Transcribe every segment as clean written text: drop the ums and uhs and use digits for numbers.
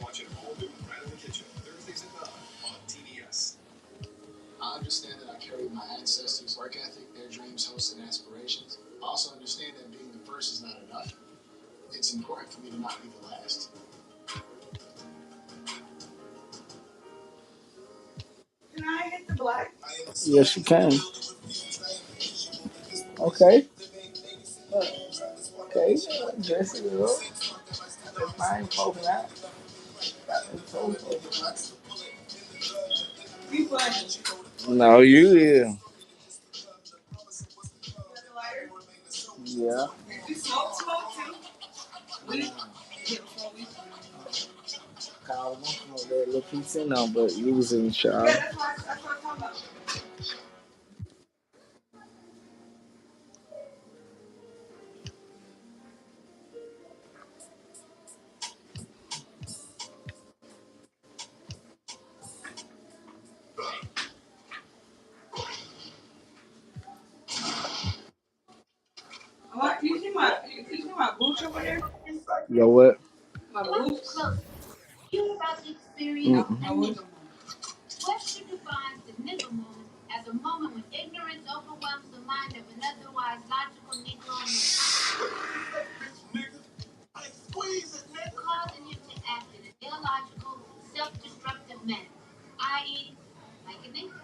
Watch it all new right in the kitchen. Thursdays at 9 on TBS. I understand that I carry my ancestors' work ethic, their dreams, hopes, and aspirations. I also understand that being the first is not enough. It's important for me to not be the last. Can I hit the black? Yes, you can. Okay. Okay. Dress it up. That's fine. Smoking out. You playing? No, you here. Lighter? Yeah. If you smoke too. We Call them from over there, little piece in them, but you was in charge. Yeah, that's what I'm talking about. What? You see my boots over there? Yo, what? My boots? You about to experience I was. Webster defines the nigger moment as a moment when ignorance overwhelms the mind of an otherwise logical Negro man, causing him to act in an illogical, self-destructive manner, i.e., like a nigger.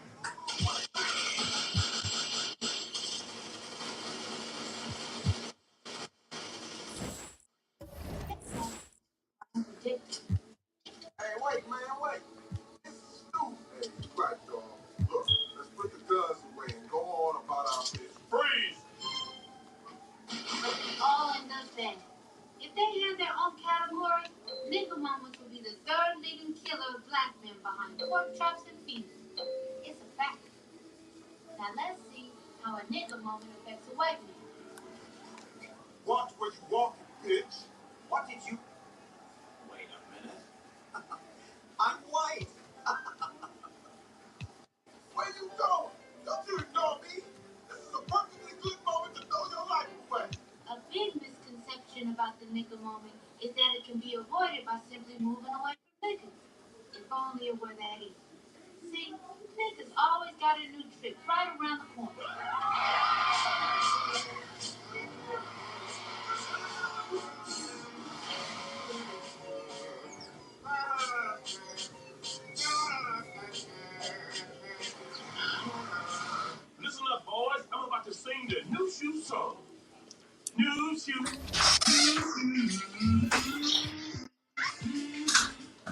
Hey, wait, man, wait. This is stupid. Hey, you right, dog. Look, let's put the guns away and go on about our business. Freeze! But we all end up bad. If they had their own category, nigger moments would be the third leading killer of black men behind pork chops and peanuts. It's a fact. Now let's see how a nigger moment affects a white man. Watch where you walk, bitch. What did you... Wait a minute. I'm white. Where you going? Don't you ignore me. This is a perfectly good moment to throw your life away. A big misconception about the nigger moment is that it can be avoided by simply moving away from niggas. If only it were that easy. See, niggas always got a new trick right around the corner. Listen up, boys. I'm about to sing the New Shoe song. New Shoe.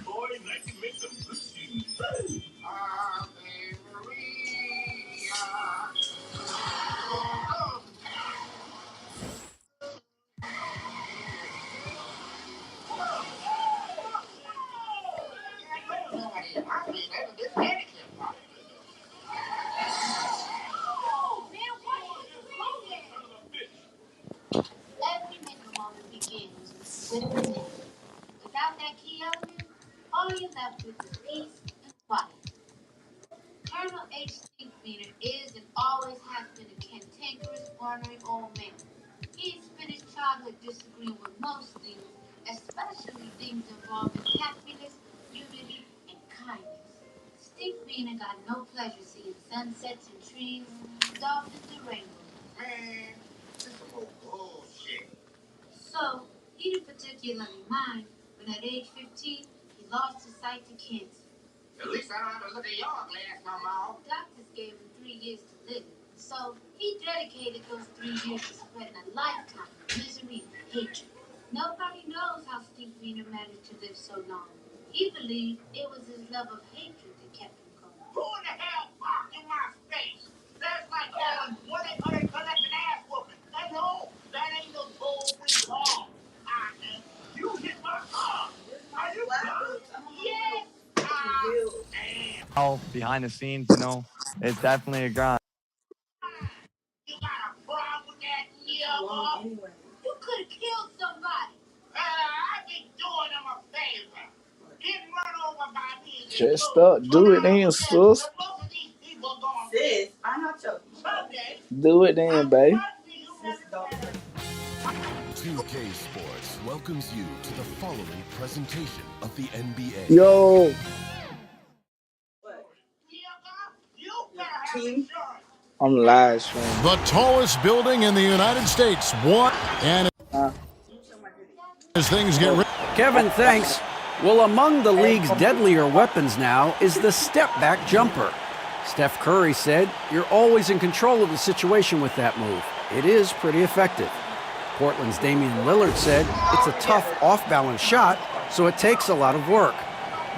Boy, nice to make some good shoes. Every nigger moment begins with the nigger. Without that key element, all you're left with is peace and quiet. Colonel H. Stinkmeaner is and always has been a cantankerous, ornery old man. He spent his childhood disagreeing with most things, especially things involving happiness, unity, and kindness. Stinkmeaner got no pleasure seeing sunsets and trees, dolphins and rainbows. Man, this is some old bullshit. So, he didn't particularly mind when at age 15, he lost his sight to cancer. At least I don't have to look at your glass no more. Doctors gave him 3 years to live, so he dedicated those 3 years to spreading a lifetime of misery and hatred. Nobody knows how Stinkmeaner managed to live so long. He believed it was his love of hatred that kept him going. Who in the hell parked in my space? That's like having 1-800 collect an ass whooping. That's all. That ain't no toll-free call. You hit my car. Are you done? Yes! How behind the scenes, it's definitely a grind. You got a problem with that nigga? Anyway. You could have killed somebody. I be doing him a favor. Getting run over by me. Just up. Do it then, sis. Most of these people gonna Sis, I'm not joking. someday. Do it then, babe. Sis, don't. 2K Sports, welcomes you to the following presentation of the NBA. Yo. Team. I'm live streaming. The tallest building in the United States. What? And as things get ready. Kevin, thanks. Well, among the league's deadlier weapons now is the step-back jumper. Steph Curry said, "You're always in control of the situation with that move. It is pretty effective." Portland's Damian Lillard said, "It's a tough off-balance shot, so it takes a lot of work."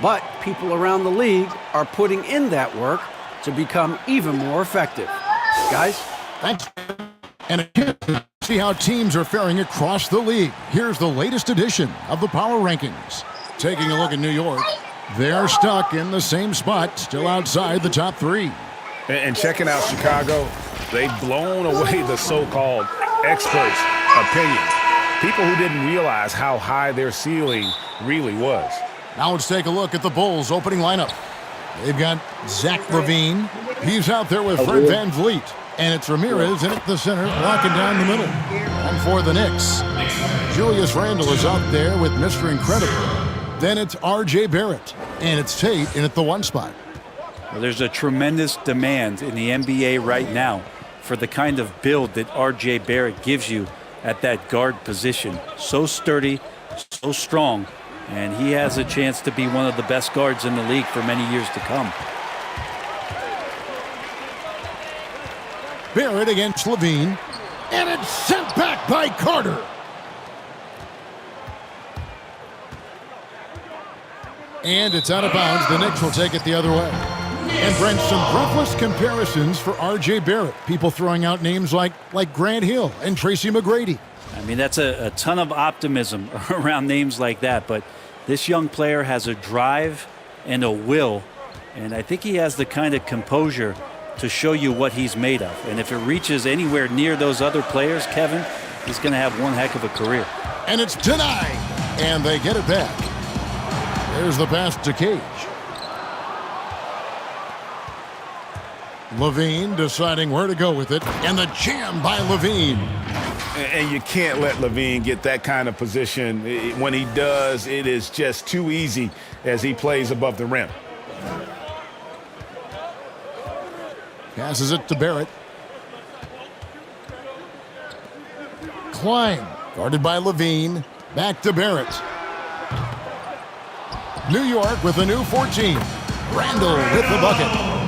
But people around the league are putting in that work to become even more effective. Guys? Thanks. And again, see how teams are faring across the league. Here's the latest edition of the Power Rankings. Taking a look at New York, they're stuck in the same spot, still outside the top three. And checking out Chicago, they've blown away the so-called experts' opinion. People who didn't realize how high their ceiling really was. Now let's take a look at the Bulls' opening lineup. They've got Zach LaVine. He's out there with Fred VanVleet. And it's Ramirez in at the center, blocking down the middle. And for the Knicks, Julius Randle is out there with Mr. Incredible. Then it's R.J. Barrett. And it's Tate in at the 1 spot. Well, there's a tremendous demand in the NBA right now for the kind of build that R.J. Barrett gives you at that guard position. So sturdy, so strong, and he has a chance to be one of the best guards in the league for many years to come. Barrett against LaVine, and it's sent back by Carter. And it's out of bounds. The Knicks will take it the other way. And Brent, some breathless comparisons for R.J. Barrett. People throwing out names like Grant Hill and Tracy McGrady. I mean, that's a ton of optimism around names like that, but this young player has a drive and a will, and I think he has the kind of composure to show you what he's made of. And if it reaches anywhere near those other players, Kevin, he's going to have one heck of a career. And it's denied, and they get it back. There's the pass to Cage. LaVine deciding where to go with it, and the jam by LaVine. And you can't let LaVine get that kind of position. When he does, it is just too easy as he plays above the rim. Passes it to Barrett. Klein, guarded by LaVine. Back to Barrett. New York with a new 14. Randle with the bucket.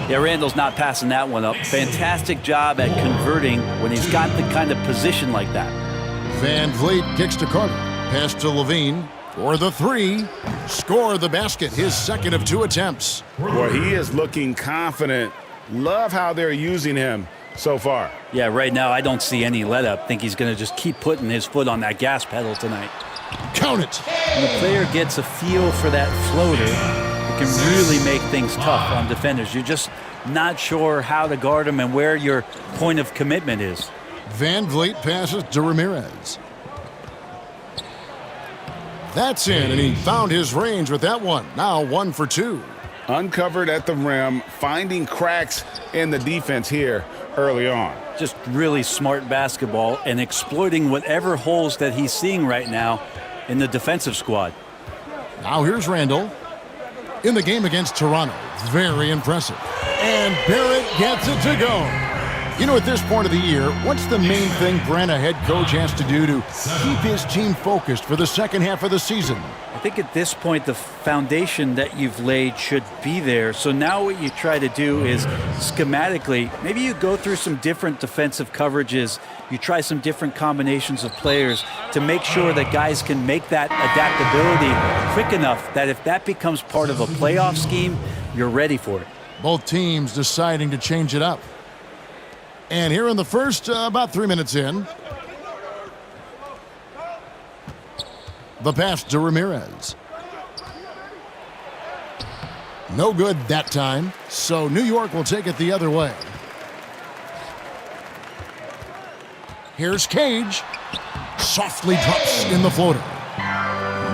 Yeah, Randle's not passing that one up. Fantastic job at converting when he's got the kind of position like that. VanVleet kicks to Carter. Pass to LaVine for the 3. Score the basket, his second of 2 attempts. Well, he is looking confident. Love how they're using him so far. Yeah, right now I don't see any let up. Think he's going to just keep putting his foot on that gas pedal tonight. Count it. When the player gets a feel for that floater, it can really make things tough on defenders. You're just not sure how to guard him and where your point of commitment is. VanVleet passes to Ramirez. That's in, and he found his range with that one. Now 1 for 2. Uncovered at the rim, finding cracks in the defense here early on. Just really smart basketball and exploiting whatever holes that he's seeing right now in the defensive squad. Now here's Randle. In the game against Toronto, very impressive. And Barrett gets it to go. You know, at this point of the year, what's the main thing Brent, a head coach, has to do to keep his team focused for the second half of the season? I think at this point, the foundation that you've laid should be there. So now what you try to do is schematically, maybe you go through some different defensive coverages. You try some different combinations of players to make sure that guys can make that adaptability quick enough that if that becomes part of a playoff scheme, you're ready for it. Both teams deciding to change it up. And here in the first, about 3 minutes in, the pass to Ramirez. No good that time, so New York will take it the other way. Here's Cage. Softly drops in the floater.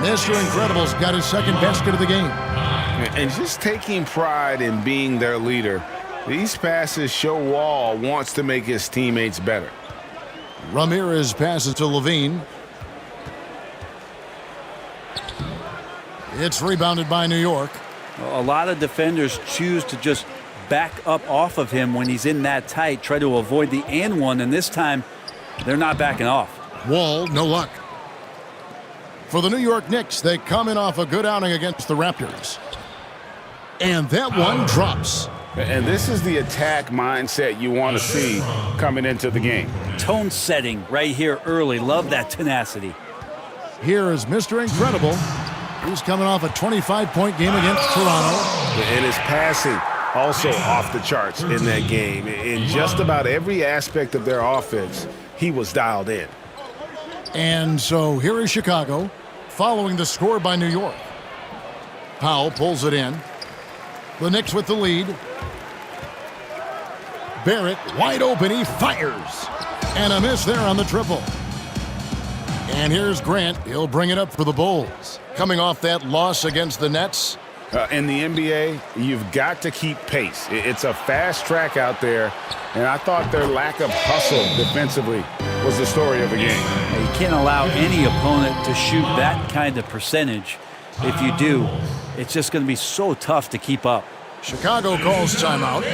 Mr. Incredible's got his second basket of the game. And just taking pride in being their leader. These passes show Wall wants to make his teammates better. Ramirez passes to LaVine. It's rebounded by New York. A lot of defenders choose to just back up off of him when he's in that tight, try to avoid the and one, and this time they're not backing off. Wall, no luck. For the New York Knicks, they come in off a good outing against the Raptors. And that one drops. And this is the attack mindset you want to see coming into the game. Tone setting right here early. Love that tenacity. Here is Mr. Incredible. He's coming off a 25-point game against Toronto. And his passing also off the charts in that game. In just about every aspect of their offense, he was dialed in. And so here is Chicago, following the score by New York. Powell pulls it in. The Knicks with the lead. Barrett wide open, he fires. And a miss there on the triple. And here's Grant, he'll bring it up for the Bulls. Coming off that loss against the Nets. In the NBA, you've got to keep pace. It's a fast track out there, and I thought their lack of hustle defensively was the story of the game. You can't allow any opponent to shoot that kind of percentage. If you do, it's just going to be so tough to keep up. Chicago calls timeout.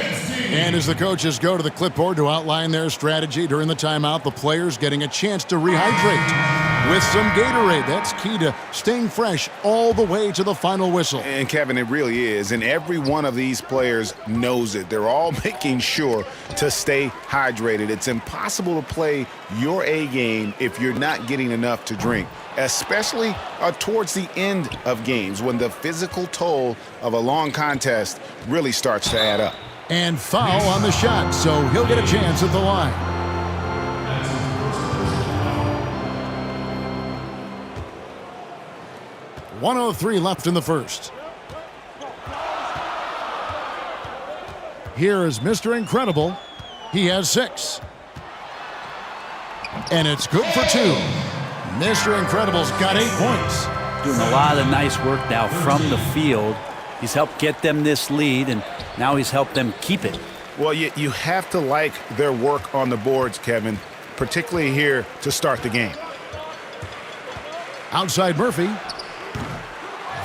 And as the coaches go to the clipboard to outline their strategy during the timeout, the players getting a chance to rehydrate with some Gatorade. That's key to staying fresh all the way to the final whistle. And Kevin, it really is. And every one of these players knows it. They're all making sure to stay hydrated. It's impossible to play your A game if you're not getting enough to drink, especially towards the end of games when the physical toll of a long contest really starts to add up. And foul on the shot, so he'll get a chance at the line. .103 left in the first. Here is Mr. Incredible. He has 6. And it's good for 2. Mr. Incredible's got 8 points. Doing a lot of nice work now from the field. He's helped get them this lead, and now he's helped them keep it. Well, you have to like their work on the boards, Kevin, particularly here to start the game. Outside Murphy.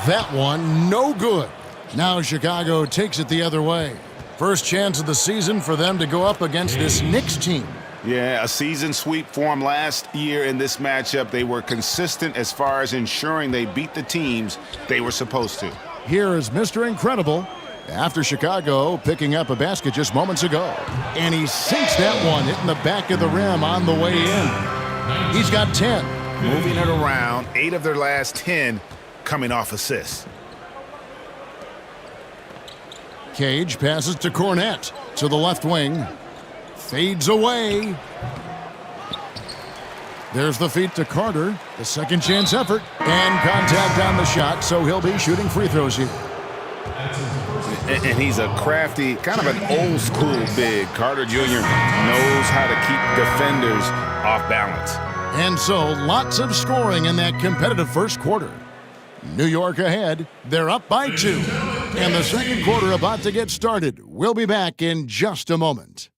That one, no good. Now Chicago takes it the other way. First chance of the season for them to go up against this Knicks team. Yeah, a season sweep for them last year in this matchup. They were consistent as far as ensuring they beat the teams they were supposed to. Here is Mr. Incredible after Chicago picking up a basket just moments ago. And he sinks that one, hitting the back of the rim on the way in. He's got 10. Moving it around, 8 of their last 10 coming off assists. Cage passes to Cornette to the left wing. Fades away. There's the feed to Carter. The second chance effort. And contact on the shot, so he'll be shooting free throws here. And he's a crafty, kind of an old school big. Carter Jr. knows how to keep defenders off balance. And so lots of scoring in that competitive first quarter. New York ahead. They're up by 2. And the second quarter about to get started. We'll be back in just a moment.